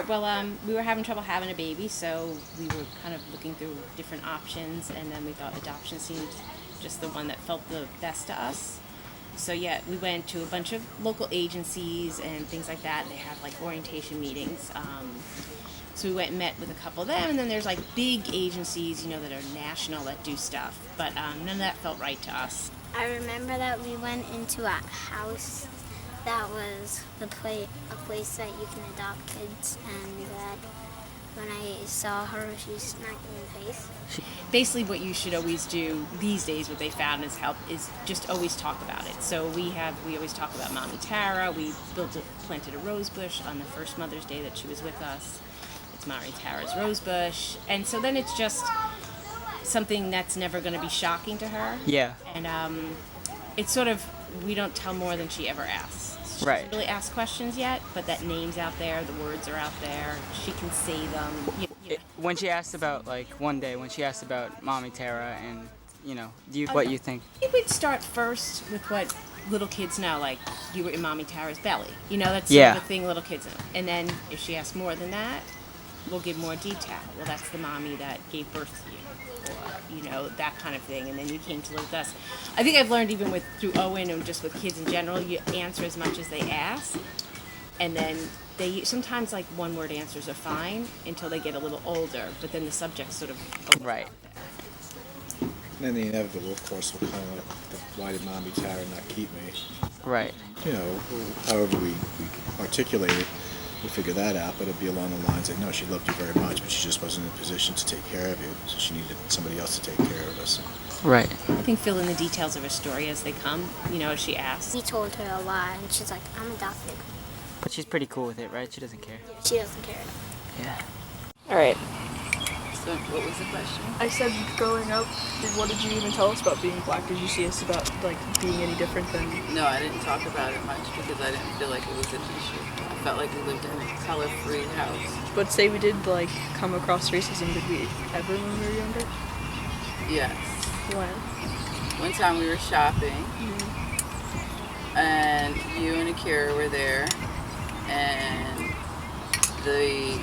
Well, we were having trouble having a baby, so we were kind of looking through different options, and then we thought adoption seemed just the one that felt the best to us. So yeah, we went to a bunch of local agencies and things like that. They have like orientation meetings. So we went and met with a couple of them, and then there's like big agencies, that are national that do stuff. But none of that felt right to us. I remember that we went into a house that was a place that you can adopt kids, and that when I saw her, she smacked me in the face. Basically, what you should always do these days, what they found is help, is just always talk about it. So we always talk about Mommy Tara. We planted a rose bush on the first Mother's Day that she was with us. It's Mommy Tara's rose bush, and so then it's just something that's never going to be shocking to her. Yeah. And it's sort of, we don't tell more than she ever asks. She Right. doesn't really ask questions yet, but that name's out there, the words are out there, she can say them. When she asked about, one day, when she asked about Mommy Tara and, what you think? I think we'd start first with what little kids know, like you were in Mommy Tara's belly. That's sort of a thing little kids know. And then if she asks more than that, we'll give more detail. Well, that's the mommy that gave birth to you. Or, that kind of thing. And then you came to live with us. I think I've learned even through Owen and just with kids in general, you answer as much as they ask. And then sometimes one-word answers are fine until they get a little older, but then the subject sort of Right. And then the inevitable, of course, will come up, why did Mommy Tara not keep me? Right. However we articulate it, we'll figure that out, but it'll be along the lines that, no, she loved you very much, but she just wasn't in a position to take care of you, so she needed somebody else to take care of us. Right. I think fill in the details of her story as they come, as she asks. We told her a lot, and she's like, I'm adopted. But she's pretty cool with it, right? She doesn't care. She doesn't care. Yeah. All right. So what was the question? I said growing up, what did you even tell us about being black? Did you see us about being any different than? No, I didn't talk about it much because I didn't feel like it was an issue. I felt like we lived in a color-free house. But say we did come across racism, did we ever when we were younger? Yes. When? One time we were shopping, and you and Akira were there, and the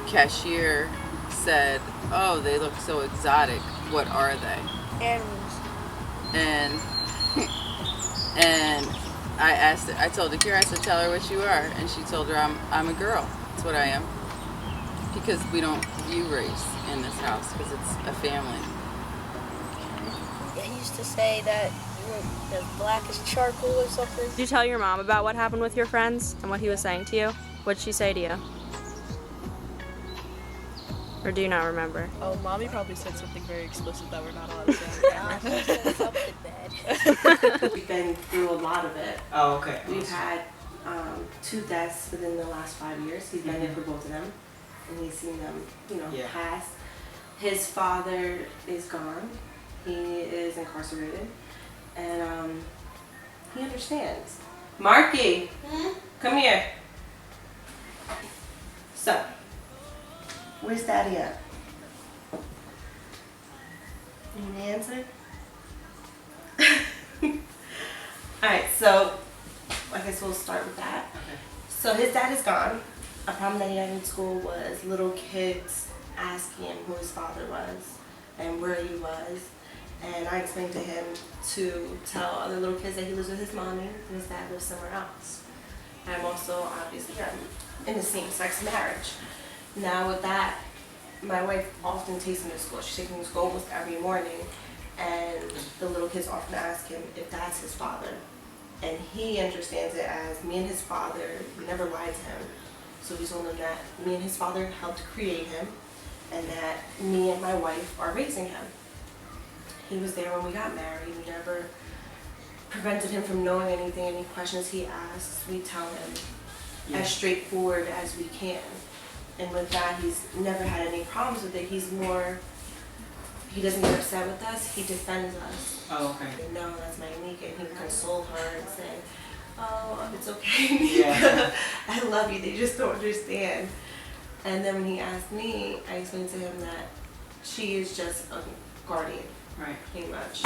cashier said, "Oh, they look so exotic. What are they?" Animals. And I told Akira, I said, "Tell her what you are," and she told her, "I'm a girl. That's what I am." Because we don't view race in this house because it's a family. He used to say that you were as black as charcoal or something. Did you tell your mom about what happened with your friends and what he was saying to you? What did she say to you? Or do you not remember? Oh, Mommy probably said something very explicit that we're not allowed to say on camera. She said something bad. We've been through a lot of it. Oh, okay. We've had 2 deaths within the last 5 years. He's been there for both of them, and he's seen them, pass. His father is gone. He is incarcerated, and he understands. Marky, come here. So, where's Daddy at? You need an answer? Alright, so I guess we'll start with that. Okay. So his dad is gone. A problem that he had in school was little kids asking him who his father was and where he was. And I explained to him to tell other little kids that he lives with his mommy and his dad lives somewhere else. And I'm also, obviously, in a same-sex marriage. Now with that, my wife often takes him to school. She takes him to school almost every morning. And the little kids often ask him if that's his father. And he understands it as me and his father, we never lied to him. So we told him that me and his father helped create him and that me and my wife are raising him. He was there when we got married. We never prevented him from knowing anything, any questions he asks, we tell him as straightforward as we can. And with that, he's never had any problems with it. He doesn't get upset with us, he defends us. Oh, okay. No, that's my Nika, and he would console her and say, oh, it's okay, Nika. Yeah. I love you, they just don't understand. And then when he asked me, I explained to him that she is just a guardian, Right. pretty much,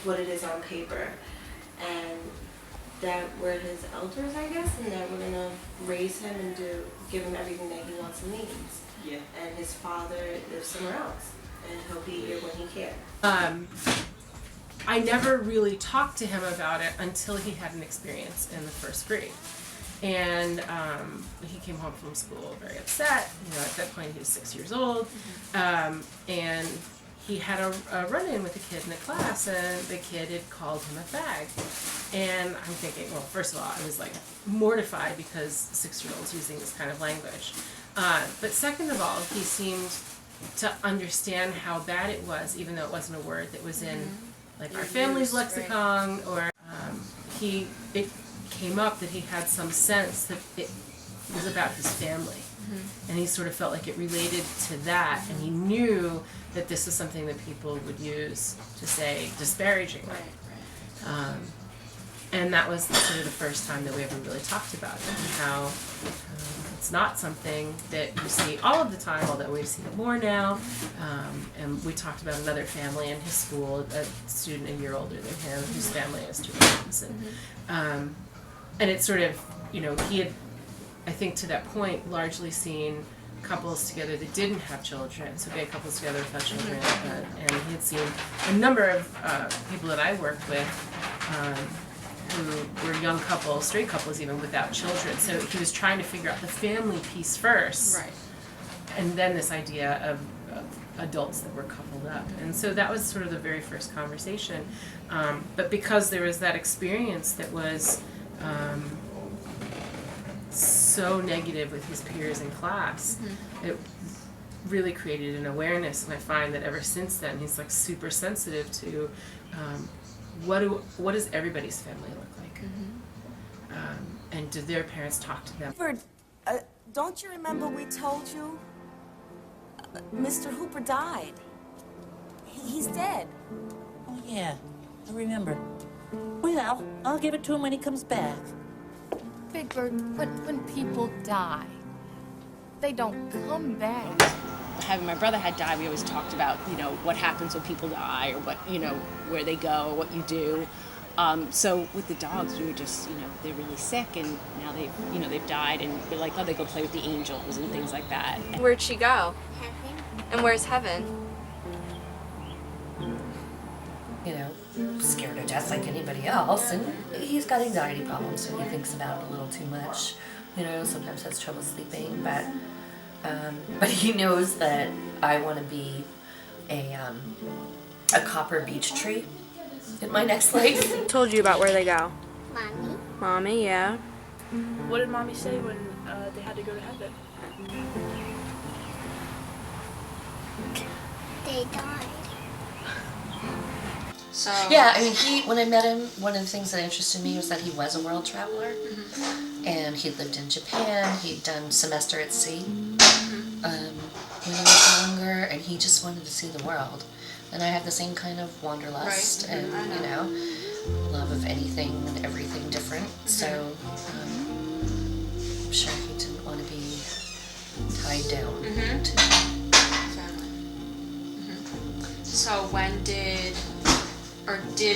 what it is on paper. And that we're his elders, I guess, and that we're gonna raise him and give him everything that he wants and needs. Yeah. And his father lives somewhere else, and he'll be here when he can. I never really talked to him about it until he had an experience in the first grade. And he came home from school very upset. You know, at that point he was 6 years old. And he had a run-in with a kid in the class, and the kid had called him a fag. And I'm thinking, well, first of all, I was like mortified because 6-year-olds using this kind of language. But second of all, he seemed to understand how bad it was, even though it wasn't a word that was in like our family's lexicon, or it came up that he had some sense that it was about his family. And he sort of felt like it related to that, and he knew that this was something that people would use to say disparagingly. And that was sort of the first time that we ever really talked about it, and how it's not something that you see all of the time, although we've seen it more now. And we talked about another family in his school, a student a year older than him, whose family has 2 kids. And it's sort of, you know, he had, I think to that point, largely seen couples together that didn't have children, so gay couples together without children, and he had seen a number of people that I worked with who were young couples, straight couples even, without children. So he was trying to figure out the family piece first, Right. and then this idea of adults that were coupled up. And so that was sort of the very first conversation. But because there was that experience that was so negative with his peers in class, it really created an awareness, and I find that ever since then he's like super sensitive to what does everybody's family look like, and do their parents talk to them. Don't you remember we told you Mr. Hooper died? He's dead. Oh, yeah, I remember. Well, I'll give it to him when he comes back. Big Bird, when people die, they don't come back. Having my brother had died, we always talked about, you know, what happens when people die, or what, you know, where they go, or what you do. So with the dogs, we were just, you know, they're really sick, and now they've died, and we're like, oh, they go play with the angels and things like that. Where'd she go? Heaven. And where's heaven? You know, scared to death like anybody else, and he's got anxiety problems, so he thinks about it a little too much. You know, sometimes has trouble sleeping, but he knows that I want to be a copper beech tree in my next life. Told you about where they go. Mommy. Mommy, yeah. What did Mommy say when they had to go to heaven? They died. So Yeah, I mean, when I met him, one of the things that interested me was that he was a world traveler, and he'd lived in Japan. He'd done semester at sea when he was younger, and he just wanted to see the world. And I have the same kind of wanderlust, and you know, love of anything and everything different. So I'm sure he didn't want to be tied down to. So when did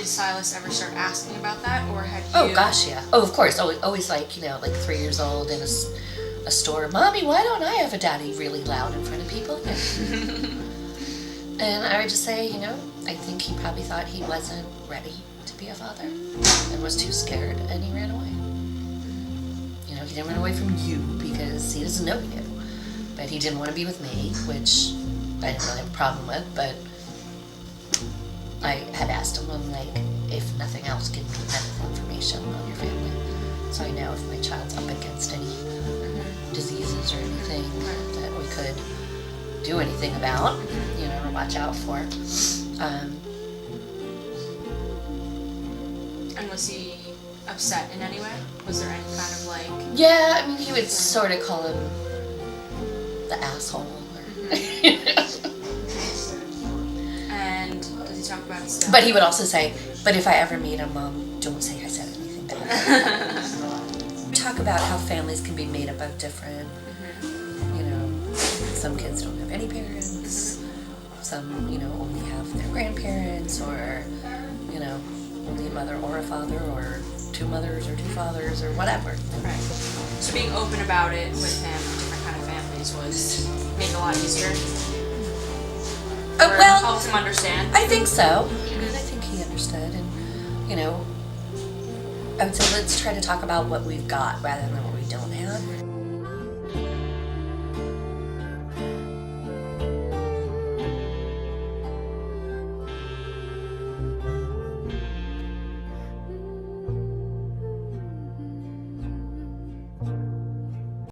Silas ever start asking about that, or had you? Oh gosh, yeah. Oh, of course. Always like, you know, like 3 years old in a store. Mommy, why don't I have a daddy really loud in front of people? And I would just say, you know, I think he probably thought he wasn't ready to be a father and was too scared, and he ran away. You know, he didn't run away from you because he doesn't know you. But he didn't want to be with me, which I didn't really have a problem with, but I had asked him, I'm like, if nothing else, give me medical information on your family, so I know if my child's up against any diseases or anything that we could do anything about, you know, or watch out for. And was he upset in any way? Was there any kind of like? Yeah, I mean, he would sort of call him the asshole. Or And does he talk about it still? But he would also say, but if I ever meet him, Mom, don't say I said anything bad. Talk about how families can be made up of different, you know, some kids don't have any parents, some, you know, only have their grandparents, or, you know, only a mother or a father, or two mothers or two fathers or whatever. Right. So being open about it with him, different kind of families, was made it a lot easier. Or Well, helped him understand. I think so. And I think he understood. And you know, I would say let's try to talk about what we've got rather than what we don't have.